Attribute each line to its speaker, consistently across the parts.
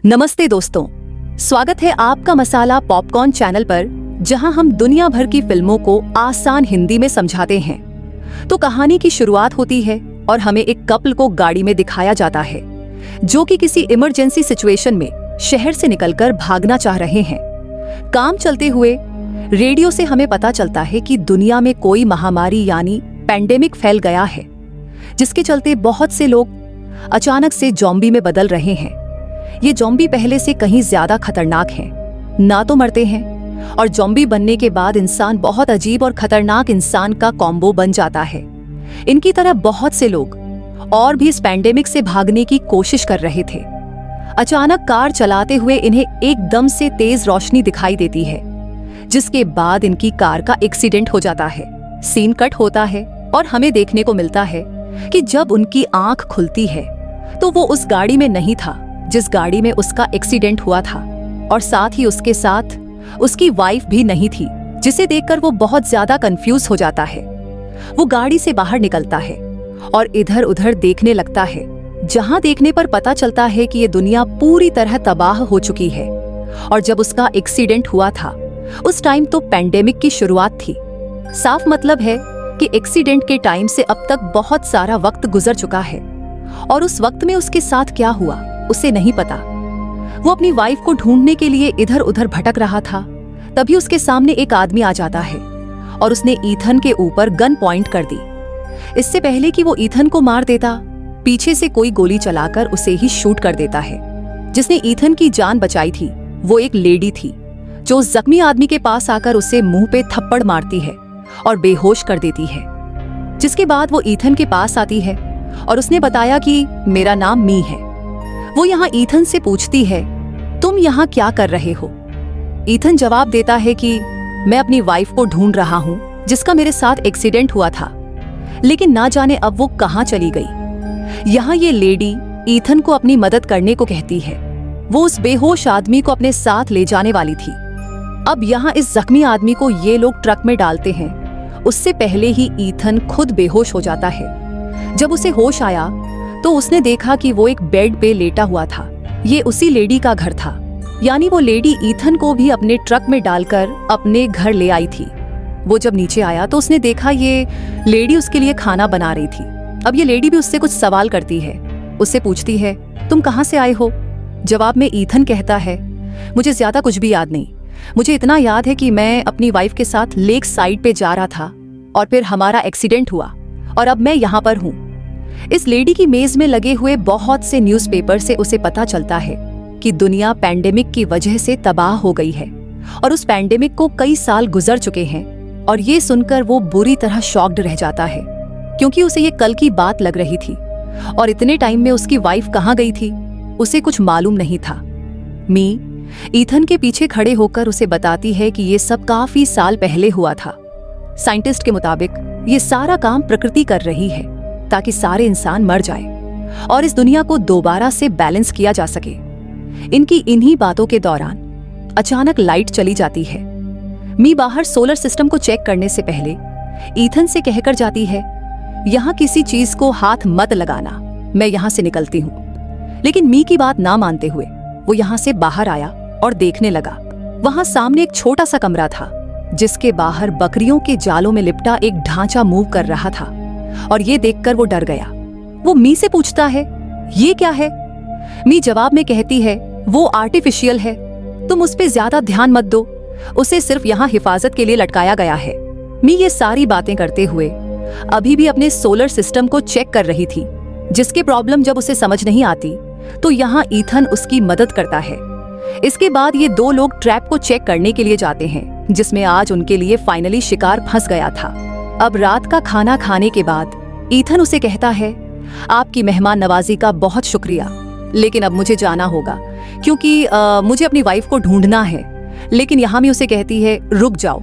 Speaker 1: नमस्ते दोस्तों, स्वागत है आपका मसाला पॉपकॉर्न चैनल पर, जहां हम दुनिया भर की फिल्मों को आसान हिंदी में समझाते हैं। तो कहानी की शुरुआत होती है और हमें एक कपल को गाड़ी में दिखाया जाता है जो कि किसी इमरजेंसी सिचुएशन में शहर से निकलकर भागना चाह रहे हैं। काम चलते हुए रेडियो से हमें पता चलता है कि दुनिया में कोई महामारी यानी पैंडेमिक फैल गया है, जिसके चलते बहुत से लोग अचानक से ज़ॉम्बी में बदल रहे हैं। ये ज़ॉम्बी पहले से कहीं ज्यादा खतरनाक हैं, ना तो मरते हैं और ज़ॉम्बी बनने के बाद इंसान बहुत अजीब और खतरनाक इंसान का कॉम्बो बन जाता है। इनकी तरह बहुत से लोग और भी इस पैंडेमिक से भागने की कोशिश कर रहे थे। अचानक कार चलाते हुए इन्हें एकदम से तेज रोशनी दिखाई देती है, जिसके बाद इनकी कार का एक्सीडेंट हो जाता है। सीन कट होता है और हमें देखने को मिलता है कि जब उनकी आंख खुलती है तो वो उस गाड़ी में नहीं था जिस गाड़ी में उसका एक्सीडेंट हुआ था, और साथ ही उसके साथ उसकी वाइफ भी नहीं थी, जिसे देखकर वो बहुत ज्यादा कंफ्यूज हो जाता है। वो गाड़ी से बाहर निकलता है और इधर उधर देखने लगता है, जहां देखने पर पता चलता है कि ये दुनिया पूरी तरह तबाह हो चुकी है। और जब उसका एक्सीडेंट हुआ था उस टाइम तो पैंडेमिक की शुरुआत थी। साफ मतलब है कि एक्सीडेंट के टाइम से अब तक बहुत सारा वक्त गुजर चुका है और उस वक्त में उसके साथ क्या हुआ उसे नहीं पता। वो अपनी वाइफ को ढूंढने के लिए इधर उधर भटक रहा था। तभी उसके सामने एक आदमी आ जाता है और उसने ईथन के ऊपर गन पॉइंट कर दी। इससे पहले कि वो ईथन को मार देता, पीछे से कोई गोली चलाकर उसे ही शूट कर देता है। जिसने ईथन की जान बचाई थी वो एक लेडी थी, जो उस जख्मी आदमी के पास आकर उसे मुंह पे थप्पड़ मारती है और बेहोश कर देती है। जिसके बाद वो ईथन के पास आती है और उसने बताया कि मेरा नाम मी है। वो यहाँ ईथन से पूछती है, तुम यहाँ क्या कर रहे हो? ईथन जवाब देता है कि मैं अपनी वाइफ को ढूंढ रहा हूँ जिसका मेरे साथ एक्सीडेंट हुआ था, लेकिन ना जाने अब वो कहाँ चली गई। यहाँ ये लेडी ईथन को अपनी मदद करने को कहती है। वो उस बेहोश आदमी को अपने साथ ले जाने वाली थी। अब यहाँ इस जख्मी आदमी को ये लोग ट्रक में डालते हैं। उससे पहले ही ईथन खुद बेहोश हो जाता है। जब उसे होश आया तो उसने देखा कि वो एक बेड पे लेटा हुआ था। ये उसी लेडी का घर था, यानी वो लेडी ईथन को भी अपने ट्रक में डालकर अपने घर ले आई थी। वो जब नीचे आया तो उसने देखा ये लेडी उसके लिए खाना बना रही थी। अब ये लेडी भी उससे कुछ सवाल करती है। उससे पूछती है, तुम कहाँ से आए हो? जवाब में ईथन कहता है, मुझे ज्यादा कुछ भी याद नहीं, मुझे इतना याद है कि मैं अपनी वाइफ के साथ लेक साइड पे जा रहा था और फिर हमारा एक्सीडेंट हुआ और अब मैं यहाँ पर हूँ। इस लेडी की मेज में लगे हुए बहुत से न्यूज़पेपर से उसे पता चलता है कि दुनिया पैंडेमिक की वजह से तबाह हो गई है और उस पैंडेमिक को कई साल गुजर चुके हैं। और ये सुनकर वो बुरी तरह शॉक्ड रह जाता है, क्योंकि उसे ये कल की बात लग रही थी और इतने टाइम में उसकी वाइफ कहाँ गई थी उसे कुछ मालूम नहीं था। मी ईथन के पीछे खड़े होकर उसे बताती है कि ये सब काफी साल पहले हुआ था। साइंटिस्ट के मुताबिक ये सारा काम प्रकृति कर रही है ताकि सारे इंसान मर जाए और इस दुनिया को दोबारा से बैलेंस किया जा सके। इनकी इन्हीं बातों के दौरान अचानक लाइट चली जाती है। मी बाहर सोलर सिस्टम को चेक करने से पहले ईथन से कहकर जाती है, यहाँ किसी चीज को हाथ मत लगाना, मैं यहाँ से निकलती हूँ। लेकिन मी की बात ना मानते हुए वो यहाँ से बाहर आया और देखने लगा। वहां सामने एक छोटा सा कमरा था, जिसके बाहर बकरियों के जालों में लिपटा एक ढांचा मूव कर रहा था और ये देखकर वो डर गया। वो मी से पूछता है, ये क्या है? मी जवाब में कहती है, वो आर्टिफिशियल है, तुम उस पे ज्यादा ध्यान मत दो, उसे सिर्फ यहाँ हिफाजत के लिए लटकाया गया है। मी ये सारी बातें करते हुए अभी भी अपने सोलर सिस्टम को चेक कर रही थी, जिसकी प्रॉब्लम जब उसे समझ नहीं आती तो यहाँ ईथन उसकी मदद करता है। इसके बाद ये दो लोग ट्रैप को चेक करने के लिए जाते हैं, जिसमें आज उनके लिए फाइनली शिकार फंस गया था। अब रात का खाना खाने के बाद ईथन उसे कहता है, आपकी मेहमान नवाजी का बहुत शुक्रिया, लेकिन अब मुझे जाना होगा क्योंकि मुझे अपनी वाइफ को ढूंढना है। लेकिन यहाँ भी उसे कहती है, रुक जाओ,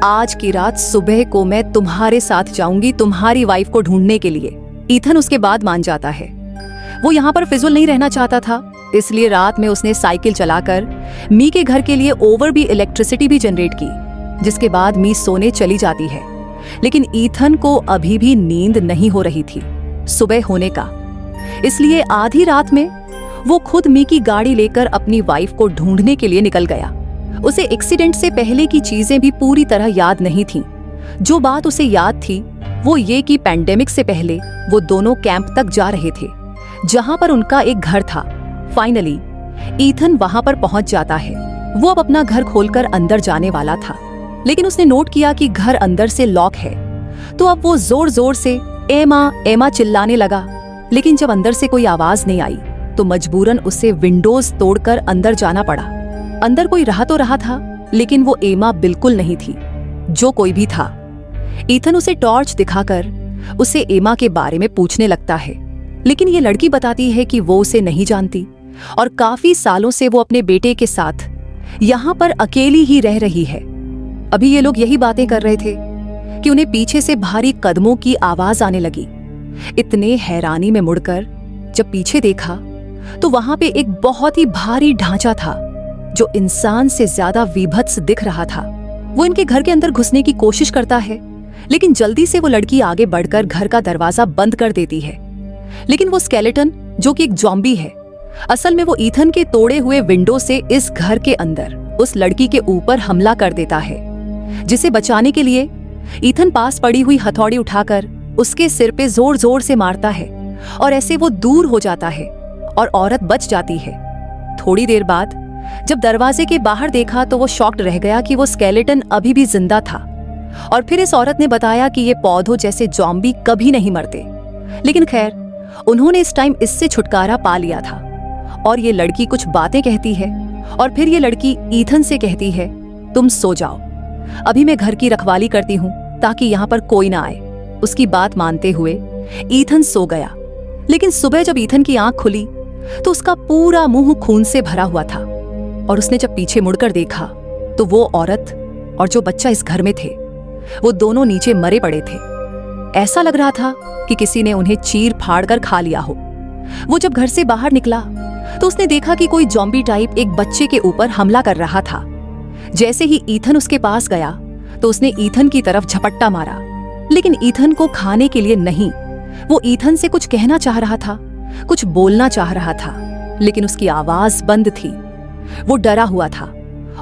Speaker 1: आज की रात सुबह को मैं तुम्हारे साथ जाऊंगी तुम्हारी वाइफ को ढूंढने के लिए। ईथन उसके बाद मान जाता है। वो यहाँ पर फिजूल नहीं रहना चाहता था, इसलिए रात में उसने साइकिल चलाकर मी के घर के लिए ओवर भी इलेक्ट्रिसिटी भी जनरेट की। जिसके बाद मी सोने चली जाती है, लेकिन ईथन को अभी भी नींद नहीं हो रही थी सुबह होने का। इसलिए आधी रात में वो खुद मी की गाड़ी लेकर अपनी वाइफ को ढूंढने के लिए निकल गया। उसे एक्सीडेंट से पहले की चीजें भी पूरी तरह याद नहीं थीं। जो बात उसे याद थी वो ये कि पैंडेमिक से पहले वो दोनों कैंप तक जा रहे थे, जहां पर उनका एक घर था। फाइनली ईथन वहां पर पहुंच जाता है। वो अब अपना घर खोलकर अंदर जाने वाला था, लेकिन उसने नोट किया कि घर अंदर से लॉक है। तो अब वो जोर जोर से एमा एमा चिल्लाने लगा, लेकिन जब अंदर से कोई आवाज नहीं आई तो मजबूरन उसे विंडोज तोड़कर अंदर जाना पड़ा। अंदर कोई रहा तो रहा था, लेकिन वो एमा बिल्कुल नहीं थी, जो कोई भी था। ईथन उसे टॉर्च दिखाकर उसे एमा के बारे में पूछने लगता है, लेकिन ये लड़की बताती है कि वो उसे नहीं जानती और काफी सालों से वो अपने बेटे के साथ यहाँ पर अकेली ही रह रही है। अभी ये लोग यही बातें कर रहे थे कि उन्हें पीछे से भारी कदमों की आवाज आने लगी। इतने हैरानी में मुड़कर जब पीछे देखा तो वहां पे एक बहुत ही भारी ढांचा था जो इंसान से ज्यादा विभत्स दिख रहा था। वो इनके घर के अंदर घुसने की कोशिश करता है, लेकिन जल्दी से वो लड़की आगे बढ़कर घर का दरवाजा बंद कर देती है। लेकिन वो स्केलेटन, जो कि एक ज़ॉम्बी है, असल में वो ईथन के तोड़े हुए विंडो से इस घर के अंदर उस लड़की के ऊपर हमला कर देता है। जिसे बचाने के लिए ईथन पास पड़ी हुई हथौड़ी उठाकर उसके सिर पे जोर जोर से मारता है और ऐसे वो दूर हो जाता है और औरत बच जाती है। थोड़ी देर बाद जब दरवाजे के बाहर देखा तो वो शॉक्ड रह गया कि वो स्केलेटन अभी भी जिंदा था। और फिर इस औरत ने बताया कि ये पौधों जैसे ज़ॉम्बी कभी नहीं मरते, लेकिन खैर उन्होंने इस टाइम इससे छुटकारा पा लिया था। और ये लड़की कुछ बातें कहती है और फिर ये लड़की ईथन से कहती है, तुम सो जाओ, अभी मैं घर की रखवाली करती हूँ ताकि यहाँ पर कोई ना आए। उसकी बात मानते हुए ईथन सो गया, लेकिन सुबह जब ईथन की आंख खुली तो उसका पूरा मुंह खून से भरा हुआ था। और उसने जब पीछे मुड़कर देखा तो वो औरत और जो बच्चा इस घर में थे वो दोनों नीचे मरे पड़े थे। ऐसा लग रहा था कि किसी ने उन्हें चीर फाड़ कर खा लिया हो। वो जब घर से बाहर निकला तो उसने देखा कि कोई ज़ॉम्बी टाइप एक बच्चे के ऊपर हमला कर रहा था। जैसे ही ईथन उसके पास गया तो उसने ईथन की तरफ झपट्टा मारा, लेकिन ईथन को खाने के लिए नहीं। वो ईथन से कुछ कहना चाह रहा था, कुछ बोलना चाह रहा था, लेकिन उसकी आवाज बंद थी। वो डरा हुआ था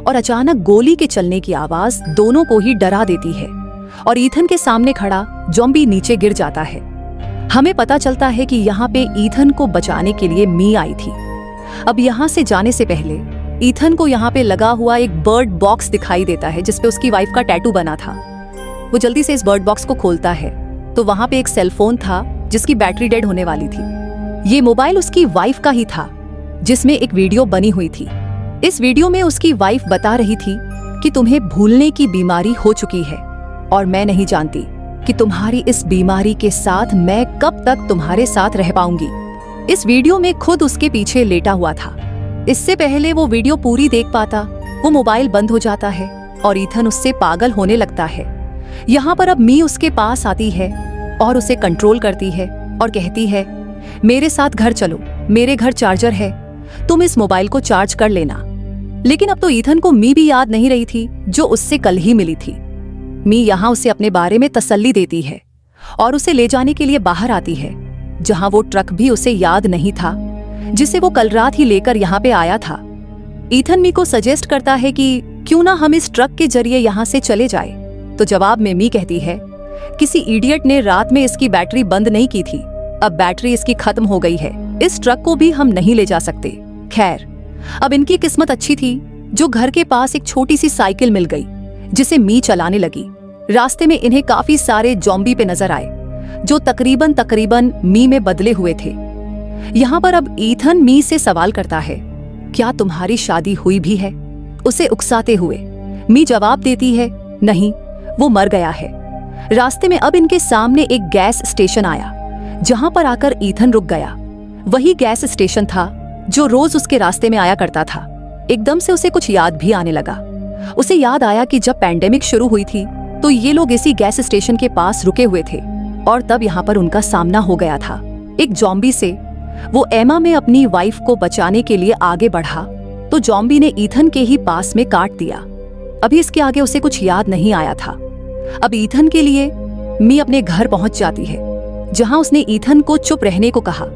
Speaker 1: और अचानक गोली के चलने की आवाज दोनों को ही डरा देती है और ईथन के सामने खड़ा ज़ॉम्बी नीचे गिर जाता है। हमें पता चलता है कि यहाँ पे ईथन को बचाने के लिए मी आई थी। अब यहाँ से जाने से पहले ईथन को यहाँ पे लगा हुआ एक बर्ड बॉक्स दिखाई देता है जिसपे उसकी वाइफ का टैटू बना था। वो जल्दी से इस बर्ड बॉक्स को खोलता है तो वहां पे एक सेलफोन था जिसकी बैटरी डेड होने वाली थी। ये मोबाइल उसकी वाइफ का ही था जिसमें एक वीडियो बनी हुई थी। इस वीडियो में उसकी वाइफ बता रही थी कि तुम्हें भूलने की बीमारी हो चुकी है और मैं नहीं जानती कि तुम्हारी इस बीमारी के साथ मैं कब तक तुम्हारे साथ रह पाऊंगी। इस वीडियो में खुद उसके पीछे लेटा हुआ था। इससे पहले वो वीडियो पूरी देख पाता वो मोबाइल बंद हो जाता है और ईथन उससे पागल होने लगता है। यहाँ पर अब मी उसके पास आती है और उसे कंट्रोल करती है और कहती है, मेरे साथ घर चलो, मेरे घर चार्जर है, तुम इस मोबाइल को चार्ज कर लेना। लेकिन अब तो ईथन को मी भी याद नहीं रही थी जो उससे कल ही मिली थी। मी यहाँ उसे अपने बारे में तसल्ली देती है और उसे ले जाने के लिए बाहर आती है, जहाँ वो ट्रक भी उसे याद नहीं था जिसे वो कल रात ही लेकर यहाँ पे आया था। ईथन मी को सजेस्ट करता है कि क्यों ना हम इस ट्रक के जरिए यहाँ से चले जाए। तो जवाब में मी कहती है, किसी इडियट ने रात में इसकी बैटरी बंद नहीं की थी, अब बैटरी इसकी खत्म हो गई है, इस ट्रक को भी हम नहीं ले जा सकते। खैर, अब इनकी किस्मत अच्छी थी जो घर के पास एक छोटी सी साइकिल मिल गई जिसे मी चलाने लगी। रास्ते में इन्हें काफी सारे ज़ॉम्बी पे नजर आए जो तकरीबन मी में बदले हुए थे। यहाँ पर अब ईथन मी से सवाल करता है, क्या तुम्हारी शादी हुई भी है? उसे उकसाते हुए मी जवाब देती है, नहीं, वो मर गया है। रास्ते में अब इनके सामने एक गैस स्टेशन आया जहां पर आकर ईथन रुक गया। वही गैस स्टेशन था जो रोज उसके रास्ते में आया करता था। एकदम से उसे कुछ याद भी आने लगा। उसे याद आया कि जब पैंडेमिक शुरू हुई थी तो ये लोग इसी गैस स्टेशन के पास रुके हुए थे और तब यहाँ पर उनका सामना हो गया था एक ज़ॉम्बी से। वो एमा में अपनी वाइफ को बचाने के लिए आगे बढ़ा तो ज़ॉम्बी ने ईथन के ही पास में काट दिया। अभी इसके आगे उसे कुछ याद नहीं आया था। अब ईथन के लिए मी अपने घर पहुंच जाती है जहां उसने ईथन को चुप रहने को कहा।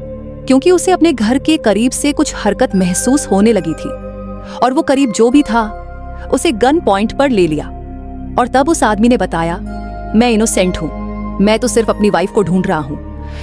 Speaker 1: क्योंकि उसे अपने घर के करीब से कुछ हरकत महसूस होने लगी थी और वो करीब जो भी था उसे गन पॉइंट पर ले लिया। और तब उस आदमी ने बताया, मैं इनोसेंट हूं, मैं तो सिर्फ अपनी वाइफ को ढूंढ रहा हूं।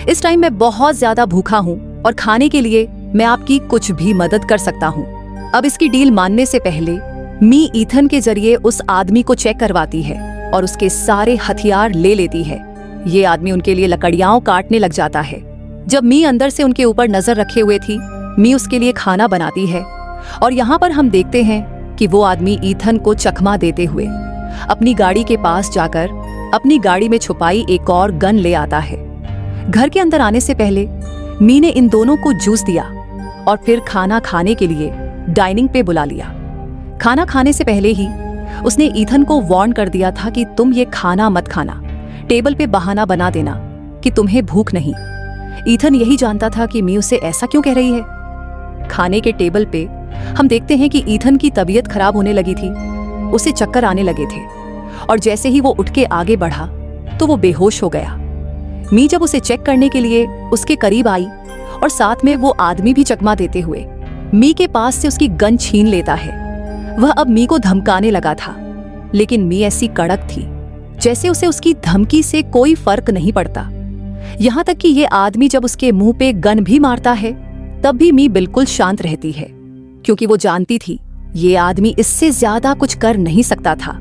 Speaker 1: इस टाइम मैं बहुत ज्यादा भूखा हूं और खाने के लिए मैं आपकी कुछ भी मदद कर सकता हूं। अब इसकी डील मानने से पहले मी ईथन के जरिए उस आदमी को चेक करवाती है और उसके सारे हथियार ले लेती है। ये आदमी उनके लिए लकड़ियां काटने लग जाता है। जब मी अंदर से उनके ऊपर नजर रखे हुए थी, मी उसके लिए खाना बनाती है और यहाँ पर हम देखते हैं कि वो आदमी ईथन को चकमा देते हुए अपनी गाड़ी के पास जाकर अपनी गाड़ी में छुपाई एक और गन ले आता है। घर के अंदर आने से पहले मी ने इन दोनों को जूस दिया और फिर खाना खाने के लिए डाइनिंग पे बुला लिया। खाना खाने से पहले ही उसने ईथन को वार्न कर दिया था कि तुम ये खाना मत खाना, टेबल पे बहाना बना देना कि तुम्हें भूख नहीं। ईथन यही जानता था कि मी उसे ऐसा क्यों कह रही है। खाने के टेबल पे हम देखते हैं कि ईथन की तबीयत खराब होने लगी थी, उसे चक्कर आने लगे थे और जैसे ही वो उठ के आगे बढ़ा तो वो बेहोश हो गया। मी जब उसे चेक करने के लिए उसके करीब आई और साथ में वो आदमी भी चकमा देते हुए मी के पास से उसकी गन छीन लेता है। वह अब मी को धमकाने लगा था, लेकिन मी ऐसी कड़क थी जैसे उसे उसकी धमकी से कोई फर्क नहीं पड़ता। यहाँ तक कि ये आदमी जब उसके मुंह पे गन भी मारता है तब भी मी बिल्कुल शांत रहती है, क्योंकि वो जानती थी ये आदमी इससे ज्यादा कुछ कर नहीं सकता था।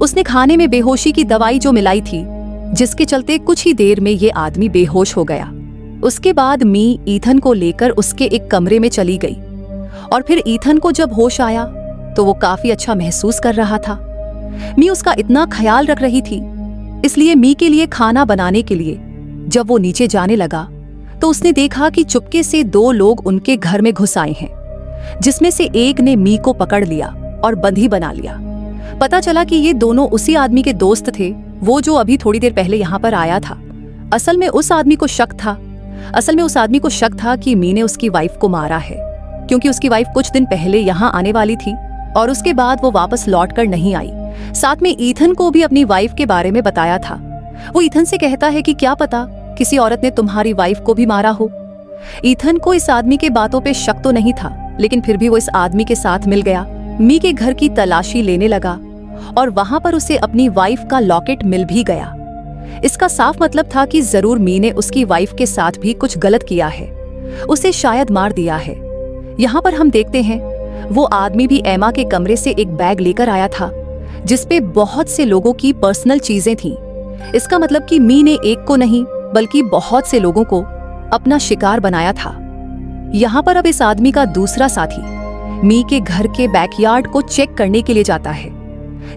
Speaker 1: उसने खाने में बेहोशी की दवाई जो मिलाई थी, जिसके चलते कुछ ही देर में ये आदमी बेहोश हो गया। उसके बाद मी ईथन को लेकर उसके एक कमरे में चली गई और फिर ईथन को जब होश आया तो वो काफी अच्छा महसूस कर रहा था। मी उसका इतना ख्याल रख रही थी, इसलिए मी के लिए खाना बनाने के लिए जब वो नीचे जाने लगा तो उसने देखा कि चुपके से 2 लोग उनके घर में घुस आए हैं, जिसमें से एक ने मी को पकड़ लिया और बंधी बना लिया। पता चला कि ये दोनों उसी आदमी के दोस्त थे, वो जो अभी थोड़ी देर पहले यहाँ पर आया था। असल में उस आदमी को शक था कि मी ने उसकी वाइफ को मारा है, क्योंकि उसकी वाइफ कुछ दिन पहले यहाँ आने वाली थी और उसके बाद वो वापस लौटकर नहीं आई। साथ में ईथन को भी अपनी वाइफ के बारे में बताया था। वो ईथन से कहता है कि क्या पता किसी औरत ने तुम्हारी वाइफ को भी मारा हो। ईथन को इस आदमी के बातों पे शक तो नहीं था, लेकिन फिर भी वो इस आदमी के साथ मिल गया। मी के घर की तलाशी लेने लगा और वहां पर उसे अपनी वाइफ का लॉकेट मिल भी गया। इसका साफ मतलब था कि जरूर मी ने उसकी वाइफ के साथ भी कुछ गलत किया है, उसे शायद मार दिया है। यहाँ पर हम देखते हैं वो आदमी भी एमा के कमरे से एक बैग लेकर आया था, जिसपे बहुत से लोगों की पर्सनल चीजें थीं। इसका मतलब कि मी ने एक को नहीं बल्कि बहुत से लोगों को अपना शिकार बनाया था। यहाँ पर अब इस आदमी का दूसरा साथी मी के घर के बैकयार्ड को चेक करने के लिए जाता है,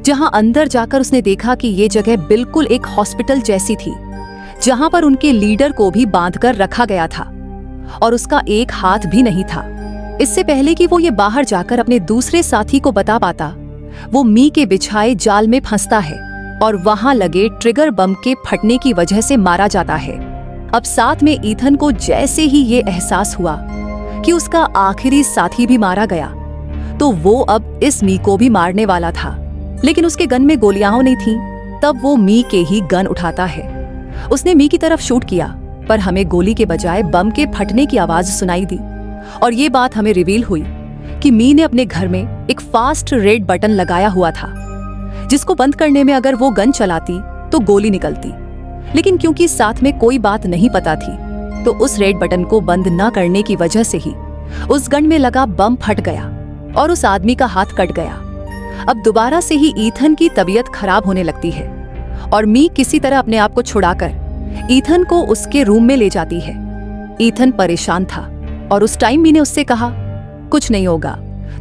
Speaker 1: जहां अंदर जाकर उसने देखा कि ये जगह बिल्कुल एक हॉस्पिटल जैसी थी, जहां पर उनके लीडर को भी बांधकर रखा गया था और उसका एक हाथ भी नहीं था। इससे पहले कि वो ये बाहर जाकर अपने दूसरे साथी को बता पाता, वो मी के बिछाए जाल में फंसता है और वहां लगे ट्रिगर बम के फटने की वजह से मारा जाता है। अब साथ में ईथन को जैसे ही ये एहसास हुआ कि उसका आखिरी साथी भी मारा गया, तो वो अब इस मी को भी मारने वाला था, लेकिन उसके गन में गोलियां नहीं थीं। तब वो मी के ही गन उठाता है। उसने मी की तरफ शूट किया, पर हमें गोली के बजाय बम के फटने की आवाज सुनाई दी और ये बात हमें रिवील हुई कि मी ने अपने घर में एक फास्ट रेड बटन लगाया हुआ था, जिसको बंद करने में अगर वो गन चलाती तो गोली निकलती, लेकिन क्योंकि साथ में कोई बात नहीं पता थी तो उस रेड बटन को बंद न करने की वजह से ही उस गन में लगा बम फट गया और उस आदमी का हाथ कट गया। अब दोबारा से ही ईथन की तबीयत खराब होने लगती है और मी किसी तरह अपने आप को छुड़ाकर ईथन को उसके रूम में ले जाती है। ईथन परेशान था और उस टाइम मी ने उससे कहा, कुछ नहीं होगा,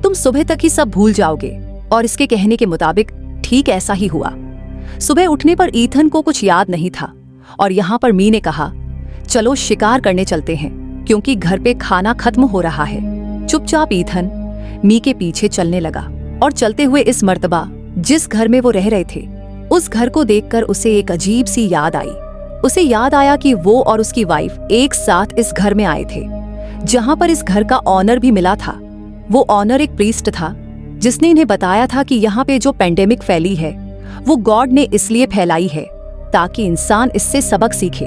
Speaker 1: तुम सुबह तक ही सब भूल जाओगे। और इसके कहने के मुताबिक ठीक ऐसा ही हुआ। सुबह उठने पर ईथन को कुछ याद नहीं था और यहाँ पर मी ने कहा, चलो शिकार करने चलते हैं, क्योंकि घर पे खाना खत्म हो रहा है। चुपचाप ईथन मी के पीछे चलने लगा और चलते हुए इस मर्तबा जिस घर में वो रह रहे थे, उस घर को देखकर उसे एक अजीब सी याद आई। उसे याद आया कि वो और उसकी वाइफ एक साथ इस घर में आए थे, जहां पर इस घर का ऑनर भी मिला था। वो ऑनर एक प्रीस्ट था, जिसने इन्हें बताया था कि यहाँ पे जो पेंडेमिक फैली है वो गॉड ने इसलिए फैलाई है ताकि इंसान इससे सबक सीखे।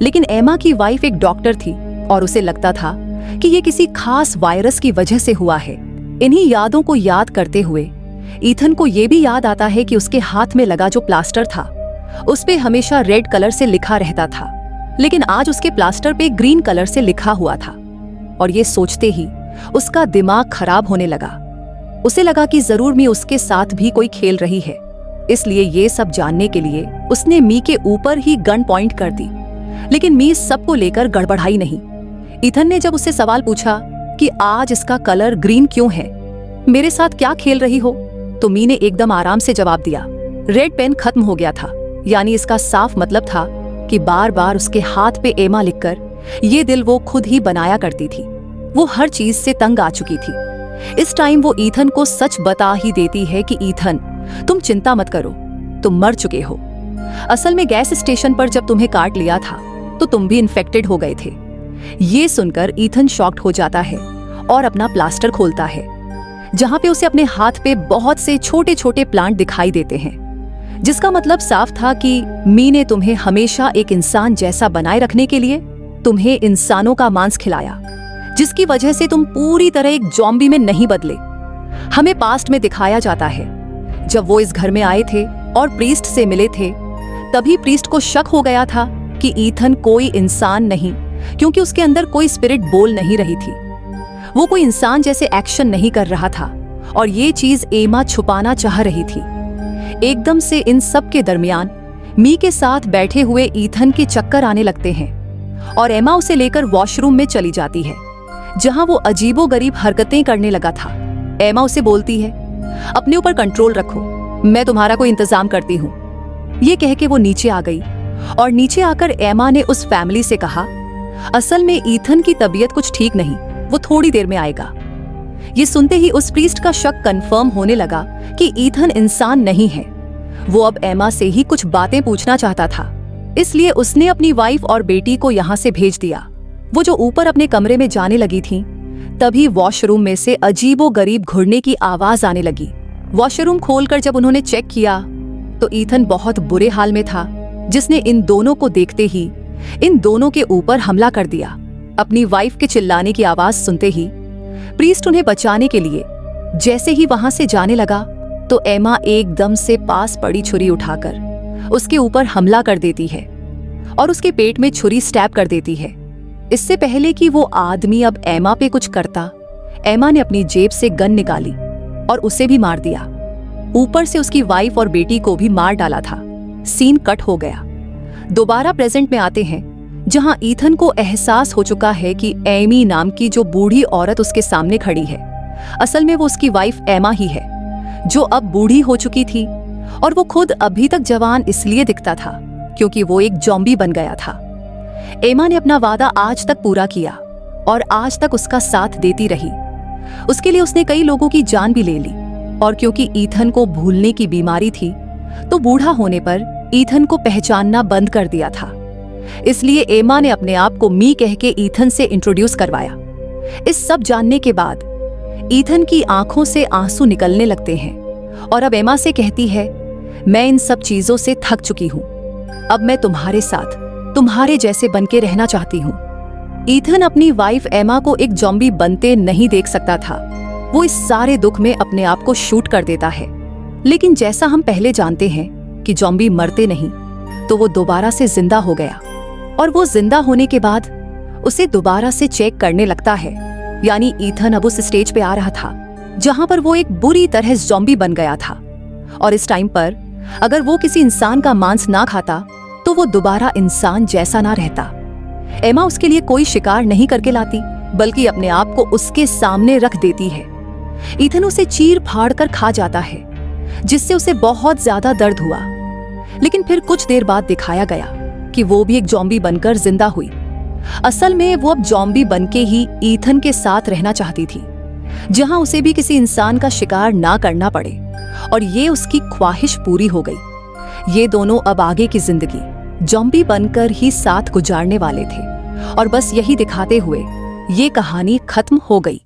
Speaker 1: लेकिन एमा की वाइफ एक डॉक्टर थी और उसे लगता था कि ये किसी खास वायरस की वजह से हुआ है। इन्हीं यादों को याद करते हुए ईथन को ये भी याद आता है कि उसके हाथ में लगा जो प्लास्टर था उस पे हमेशा रेड कलर से लिखा रहता था, लेकिन आज उसके प्लास्टर पे ग्रीन कलर से लिखा हुआ था। और ये सोचते ही उसका दिमाग खराब होने लगा। उसे लगा कि जरूर मी उसके साथ भी कोई खेल रही है, इसलिए ये सब जानने के लिए उसने मी के ऊपर ही गन पॉइंट कर दी। लेकिन मी सबको लेकर गड़बड़ाई नहीं। ईथन ने जब उससे सवाल पूछा कि आज इसका कलर ग्रीन क्यों है, मेरे साथ क्या खेल रही हो, तो मी ने एकदम आराम से जवाब दिया, रेड पेन खत्म हो गया था। यानी इसका साफ मतलब था कि बार बार उसके हाथ पे एमा लिखकर ये दिल वो खुद ही बनाया करती थी। वो हर चीज से तंग आ चुकी थी। इस टाइम वो ईथन को सच बता ही देती है कि ईथन, तुम चिंता मत करो, तुम मर चुके हो। असल में गैस स्टेशन पर जब तुम्हें काट लिया था तो तुम भी इन्फेक्टेड हो गए थे। ये सुनकर ईथन शॉक्ड हो जाता है और अपना प्लास्टर खोलता है, जहां पे उसे अपने हाथ पे बहुत से छोटे छोटे प्लांट दिखाई देते हैं, जिसका मतलब साफ था कि मी ने तुम्हें हमेशा एक इंसान जैसा बनाए रखने के लिए तुम्हें इंसानों का मांस खिलाया, जिसकी वजह से तुम पूरी तरह एक ज़ॉम्बी में नहीं बदले। हमें पास्ट में दिखाया जाता है जब वो इस घर में आए थे और प्रीस्ट से मिले थे, तभी प्रीस्ट को शक हो गया था कि ईथन कोई इंसान नहीं, क्योंकि उसके अंदर कोई स्पिरिट बोल नहीं रही थी। वो कोई इंसान जैसे एक्शन नहीं कर रहा था और ये चीज एमा छुपाना चाह रही थी। एकदम से इन सब के दरमियान मी के साथ बैठे हुए ईथन के चक्कर आने लगते हैं और एमा उसे लेकर वॉशरूम में चली जाती है, जहां वो अजीबोगरीब हरकतें करने लगा था। एमा उसे बोलती है, अपने ऊपर कंट्रोल रखो, मैं तुम्हारा कोई इंतजाम करती हूँ। ये कह के वो नीचे आ गई और नीचे आकर एमा ने उस फैमिली से कहा, असल में ईथन की तबीयत कुछ ठीक नहीं, वो थोड़ी देर में आएगा। ये सुनते ही उस प्रीस्ट का शक कंफर्म होने लगा कि ईथन इंसान नहीं है। वो अब एमा से ही कुछ बातें पूछना चाहता था, इसलिए उसने अपनी वाइफ और बेटी को यहाँ से भेज दिया। वो जो ऊपर अपने कमरे में जाने लगी थी, तभी वॉशरूम में से अजीबोगरीब घुरने की आवाज आने लगी। वॉशरूम खोलकर जब उन्होंने चेक किया तो ईथन बहुत बुरे हाल में था, जिसने इन दोनों को देखते ही इन दोनों के ऊपर हमला कर दिया। अपनी वाइफ के चिल्लाने की आवाज सुनते ही प्रीस्ट उन्हें बचाने के लिए जैसे ही वहां से जाने लगा तो एमा एकदम से पास पड़ी छुरी उठाकर उसके ऊपर हमला कर देती है और उसके पेट में छुरी स्टैब कर देती है। इससे पहले कि वो आदमी अब एमा पे कुछ करता, एमा ने अपनी जेब से गन निकाली और उसे भी मार दिया। ऊपर से उसकी वाइफ और बेटी को भी मार डाला था। सीन कट हो गया। दोबारा प्रेजेंट में आते हैं, जहां ईथन को एहसास हो चुका है कि एमी नाम की जो बूढ़ी औरत उसके सामने खड़ी है, असल में वो उसकी वाइफ एमा ही है, जो अब बूढ़ी हो चुकी थी। और वो खुद अभी तक जवान इसलिए दिखता था क्योंकि वो एक ज़ॉम्बी बन गया था। एमा ने अपना वादा आज तक पूरा किया और आज तक उसका साथ देती रही। उसके लिए उसने कई लोगों की जान भी ले ली। और क्योंकि ईथन को भूलने की बीमारी थी, तो बूढ़ा होने पर ईथन को पहचानना बंद कर दिया था। इसलिए एमा ने अपने आप को मी कह के ईथन से इंट्रोड्यूस करवाया। इस सब जानने के बाद ईथन की आंखों से आंसू निकलने लगते हैं और अब एमा से कहती है, मैं इन सब चीजों से थक चुकी हूं, अब मैं तुम्हारे साथ तुम्हारे जैसे बनके रहना चाहती हूं। ईथन अपनी वाइफ एमा को एक ज़ॉम्बी बनते नहीं देख सकता था। वो इस सारे दुख में अपने आप को शूट कर देता है। लेकिन जैसा हम पहले जानते हैं कि ज़ॉम्बी मरते नहीं, तो वो दोबारा से जिंदा हो गया। और वो जिंदा होने के बाद उसे दोबारा से चेक करने लगता है। यानी ईथन अब उस स्टेज पे आ रहा था जहां पर वो एक बुरी तरह ज़ॉम्बी बन गया था। और इस टाइम पर अगर वो किसी इंसान का मांस ना खाता तो वो दोबारा इंसान जैसा ना रहता। एमा उसके लिए कोई शिकार नहीं करके लाती, बल्कि अपने आप को उसके सामने रख देती है। ईथन उसे चीर फाड़ कर खा जाता है, जिससे उसे बहुत ज्यादा दर्द हुआ। लेकिन फिर कुछ देर बाद दिखाया गया कि वो भी एक ज़ॉम्बी बनकर जिंदा हुई। असल में वो अब ज़ॉम्बी बनके ही ईथन के साथ रहना चाहती थी, जहां उसे भी किसी इंसान का शिकार ना करना पड़े। और ये उसकी ख्वाहिश पूरी हो गई। ये दोनों अब आगे की जिंदगी ज़ॉम्बी बनकर ही साथ गुजारने वाले थे। और बस यही दिखाते हुए ये कहानी खत्म हो गई।